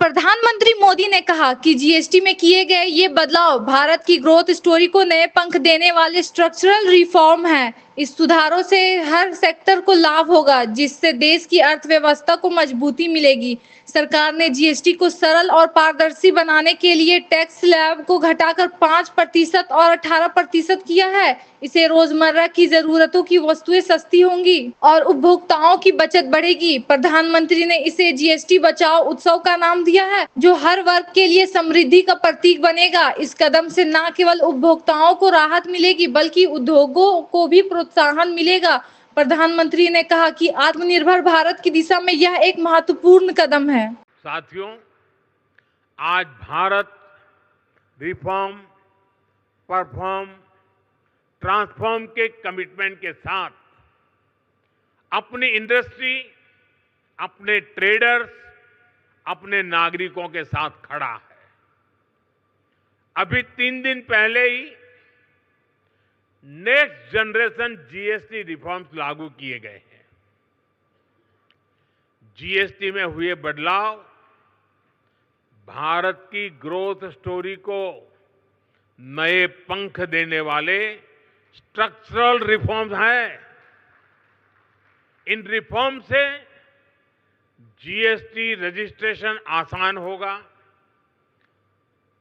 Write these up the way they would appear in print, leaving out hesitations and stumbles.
प्रधानमंत्री मोदी ने कहा कि जीएसटी में किए गए ये बदलाव भारत की ग्रोथ स्टोरी को नए पंख देने वाले स्ट्रक्चरल रिफॉर्म हैं। इस सुधारों से हर सेक्टर को लाभ होगा, जिससे देश की अर्थव्यवस्था को मजबूती मिलेगी। सरकार ने जीएसटी को सरल और पारदर्शी बनाने के लिए टैक्स स्लैब को घटाकर 5% और 18% किया है। इसे रोजमर्रा की जरूरतों की वस्तुएं सस्ती होंगी और उपभोक्ताओं की बचत बढ़ेगी। प्रधानमंत्री ने इसे जीएसटी बचाओ उत्सव का नाम दिया है, जो हर वर्ग के लिए समृद्धि का प्रतीक बनेगा। इस कदम से न केवल उपभोक्ताओं को राहत मिलेगी, बल्कि उद्योगों को भी प्रोत्साहन मिलेगा। प्रधानमंत्री ने कहा कि आत्मनिर्भर भारत की दिशा में यह एक महत्वपूर्ण कदम है। साथियों, आज भारत रिफॉर्म, परफॉर्म, ट्रांसफॉर्म के कमिटमेंट के साथ अपनी इंडस्ट्री, अपने ट्रेडर्स, अपने नागरिकों के साथ खड़ा है। अभी 3 दिन पहले ही नेक्स्ट जनरेशन जीएसटी रिफॉर्म्स लागू किए गए हैं। जीएसटी में हुए बदलाव भारत की ग्रोथ स्टोरी को नए पंख देने वाले स्ट्रक्चरल रिफॉर्म्स हैं। इन रिफॉर्म से जीएसटी रजिस्ट्रेशन आसान होगा,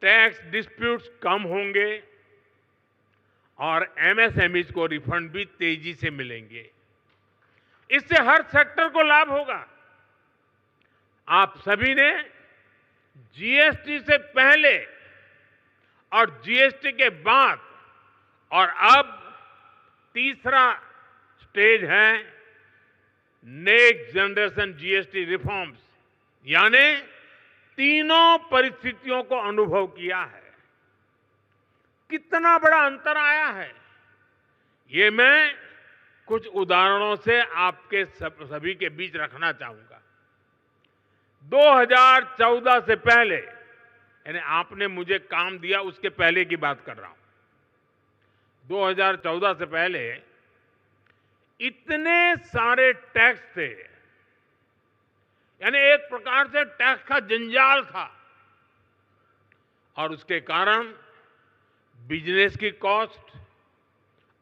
टैक्स डिस्प्यूट्स कम होंगे और एमएसएमईज को रिफंड भी तेजी से मिलेंगे। इससे हर सेक्टर को लाभ होगा। आप सभी ने जीएसटी से पहले और जीएसटी के बाद और अब तीसरा स्टेज है नेक्स्ट जनरेशन जीएसटी रिफॉर्म्स, यानी तीनों परिस्थितियों को अनुभव किया है। कितना बड़ा अंतर आया है, ये मैं कुछ उदाहरणों से आपके सभी के बीच रखना चाहूंगा। 2014 से पहले, यानी आपने मुझे काम दिया उसके पहले की बात कर रहा हूं। 2014 से पहले इतने सारे टैक्स थे, यानी एक प्रकार से टैक्स का जंजाल था और उसके कारण बिजनेस की कॉस्ट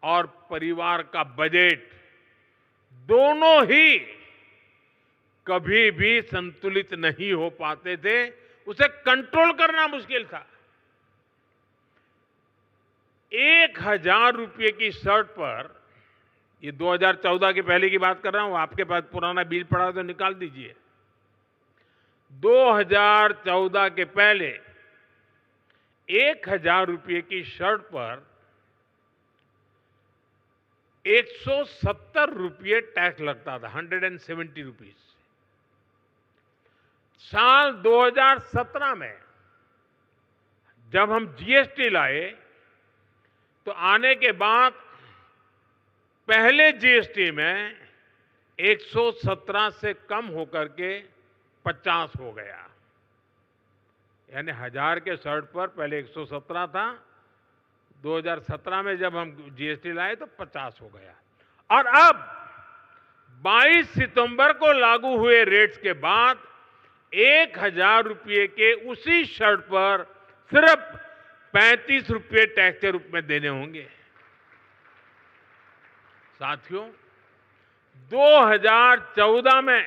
और परिवार का बजट दोनों ही कभी भी संतुलित नहीं हो पाते थे। उसे कंट्रोल करना मुश्किल था। 1000 रुपये की शर्ट पर, ये 2014 के पहले की बात कर रहा हूं, आपके पास पुराना बिल पड़ा हो तो निकाल दीजिए। 2014 के पहले 1000 रुपये की शर्ट पर 170 रुपये टैक्स लगता था, 170 रुपीज। साल 2017 में जब हम जीएसटी लाए तो आने के बाद पहले जीएसटी में 117 से कम होकर के 50 हो गया, यानी 1000 के शर्ट पर पहले 117 था, 2017 में जब हम जीएसटी लाए तो 50 हो गया। और अब 22 सितंबर को लागू हुए रेट्स के बाद 1000 रुपये के उसी शर्ट पर सिर्फ 35 रुपये टैक्स के रूप में देने होंगे। साथियों, 2014 में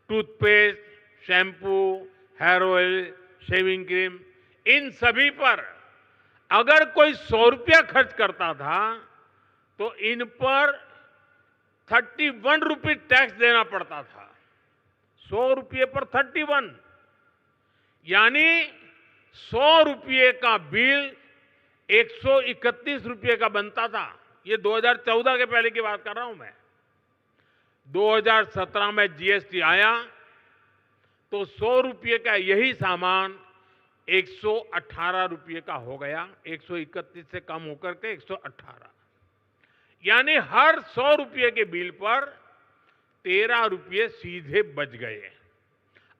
toothpaste, shampoo, hair oil, shaving cream, इन सभी पर अगर कोई 100 रुपया खर्च करता था तो इन पर 31 रुपये टैक्स देना पड़ता था। 100 रुपये पर 31, यानी 100 रुपये का बिल 131 रुपये का बनता था। ये 2014 के पहले की बात कर रहा हूं मैं। 2017 में जीएसटी आया तो 100 रुपये का यही सामान 118 रुपये का हो गया, 131 से कम होकर के 118, यानी हर 100 रुपये के बिल पर 13 रुपये सीधे बच गए।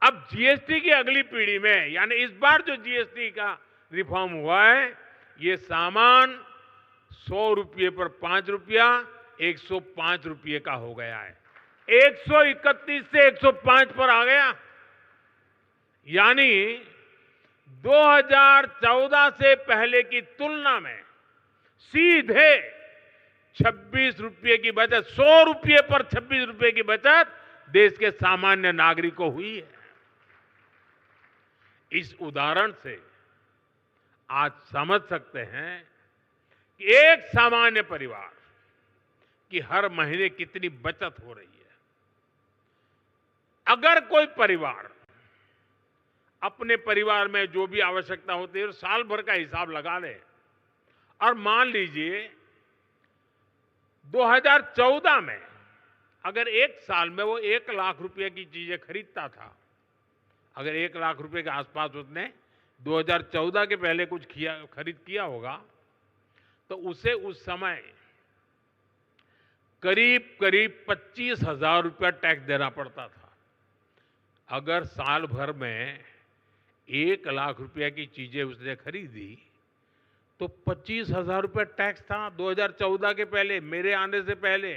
अब जीएसटी की अगली पीढ़ी में, यानी इस बार जो जीएसटी का रिफॉर्म हुआ है, ये सामान 100 रुपये पर 5 रुपया 105 रुपये का हो गया है। 131 से 105 पर आ गया। यानी 2014 से पहले की तुलना में सीधे 26 रुपये की बचत, 100 रुपये पर 26 रुपये की बचत देश के सामान्य नागरिक को हुई है। इस उदाहरण से आज समझ सकते हैं कि एक सामान्य परिवार की हर महीने कितनी बचत हो रही है। अगर कोई परिवार अपने परिवार में जो भी आवश्यकता होती है साल भर का हिसाब लगा ले और मान लीजिए 2014 में अगर एक साल में वो 1 लाख रुपए की चीजें खरीदता था, अगर 1 लाख रुपए के आसपास उसने 2014 के पहले कुछ खरीद किया होगा, तो उसे उस समय करीब करीब 25,000 रुपया टैक्स देना पड़ता था। अगर साल भर में 1 लाख रुपया की चीजें उसने खरीदी तो 25,000 रुपया टैक्स था 2014 के पहले, मेरे आने से पहले।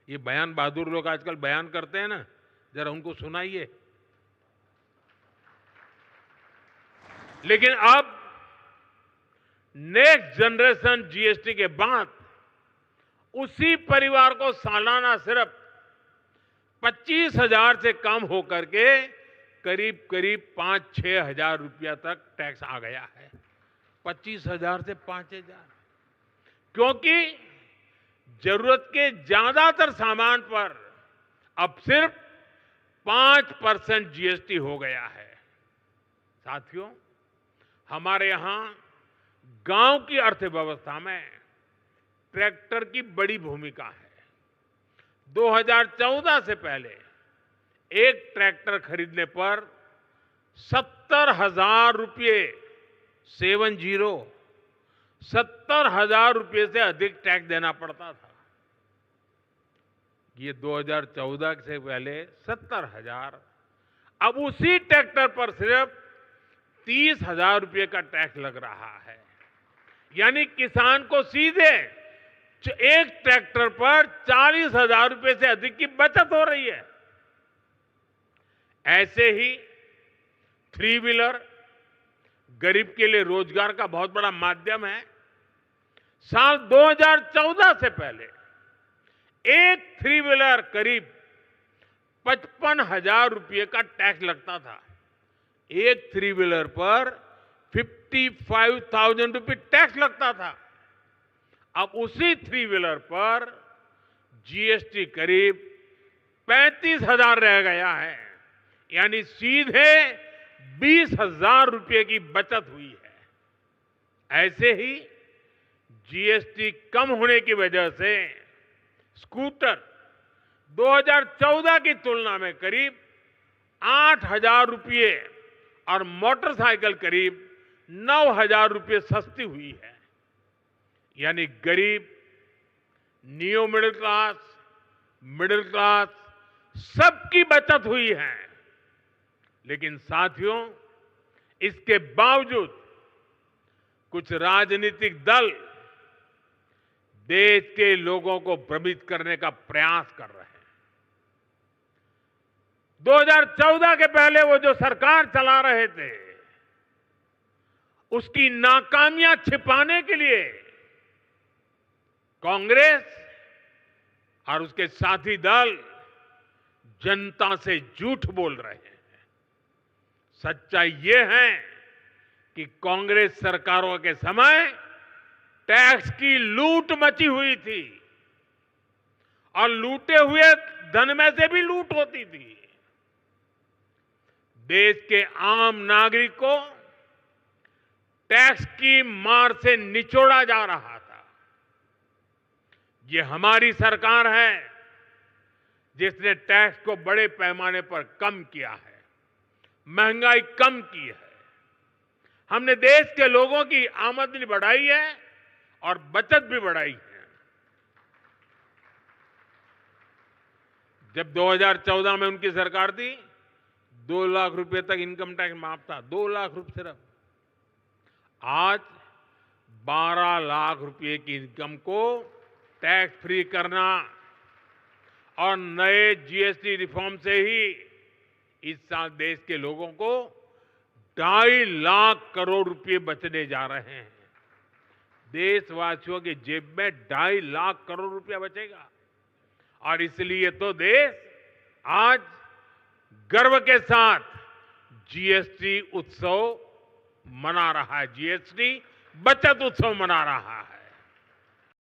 ये बयान बहादुर लोग आजकल बयान करते हैं ना, जरा उनको सुनाइए। लेकिन अब नेक्स्ट जनरेशन जीएसटी के बाद उसी परिवार को सालाना सिर्फ 25,000 से कम होकर के करीब करीब 5-6 हजार रुपया तक टैक्स आ गया है। 25,000 से 5,000, क्योंकि जरूरत के ज्यादातर सामान पर अब सिर्फ 5% जीएसटी हो गया है। साथियों, हमारे यहां गांव की अर्थव्यवस्था में ट्रैक्टर की बड़ी भूमिका है। 2014 से पहले एक ट्रैक्टर खरीदने पर 70,000 रुपये 70,000 रुपये से अधिक टैक्स देना पड़ता था। ये 2014 से पहले 70,000, अब उसी ट्रैक्टर पर सिर्फ 30,000 रुपये का टैक्स लग रहा है। यानी किसान को सीधे एक ट्रैक्टर पर 40,000 रुपये से अधिक की बचत हो रही है। ऐसे ही 3 व्हीलर गरीब के लिए रोजगार का बहुत बड़ा माध्यम है। साल 2014 से पहले एक 3 व्हीलर करीब 55,000 रुपये का टैक्स लगता था। एक 3 व्हीलर पर 55,000 रुपये टैक्स लगता था। अब उसी 3 व्हीलर पर जीएसटी करीब 35,000 रह गया है। यानी सीधे 20,000 रुपये की बचत हुई है। ऐसे ही जीएसटी कम होने की वजह से स्कूटर 2014 की तुलना में करीब 8,000 रुपये और मोटरसाइकिल करीब 9,000 रुपये सस्ती हुई है। यानी गरीब, नियो मिडिल क्लास सबकी बचत हुई है। लेकिन साथियों, इसके बावजूद कुछ राजनीतिक दल देश के लोगों को भ्रमित करने का प्रयास कर रहे हैं। 2014 के पहले वो जो सरकार चला रहे थे, उसकी नाकामियां छिपाने के लिए कांग्रेस और उसके साथी दल जनता से झूठ बोल रहे हैं। सच्चाई ये है कि कांग्रेस सरकारों के समय टैक्स की लूट मची हुई थी और लूटे हुए धन में से भी लूट होती थी। देश के आम नागरिक को टैक्स की मार से निचोड़ा जा रहा था। ये हमारी सरकार है जिसने टैक्स को बड़े पैमाने पर कम किया है, महंगाई कम की है। हमने देश के लोगों की आमदनी बढ़ाई है और बचत भी बढ़ाई है। जब 2014 में उनकी सरकार थी, 2 लाख रुपए तक इनकम टैक्स माफ था, 2 लाख रुपए सिर्फ। आज 12 लाख रुपए की इनकम को टैक्स फ्री करना और नए जीएसटी रिफॉर्म से ही इस साल देश के लोगों को 2.5 लाख करोड़ रुपए बचने जा रहे हैं। देशवासियों की जेब में 2.5 लाख करोड़ रुपया बचेगा और इसलिए तो देश आज गर्व के साथ जीएसटी उत्सव मना रहा है, जीएसटी बचत उत्सव मना रहा है।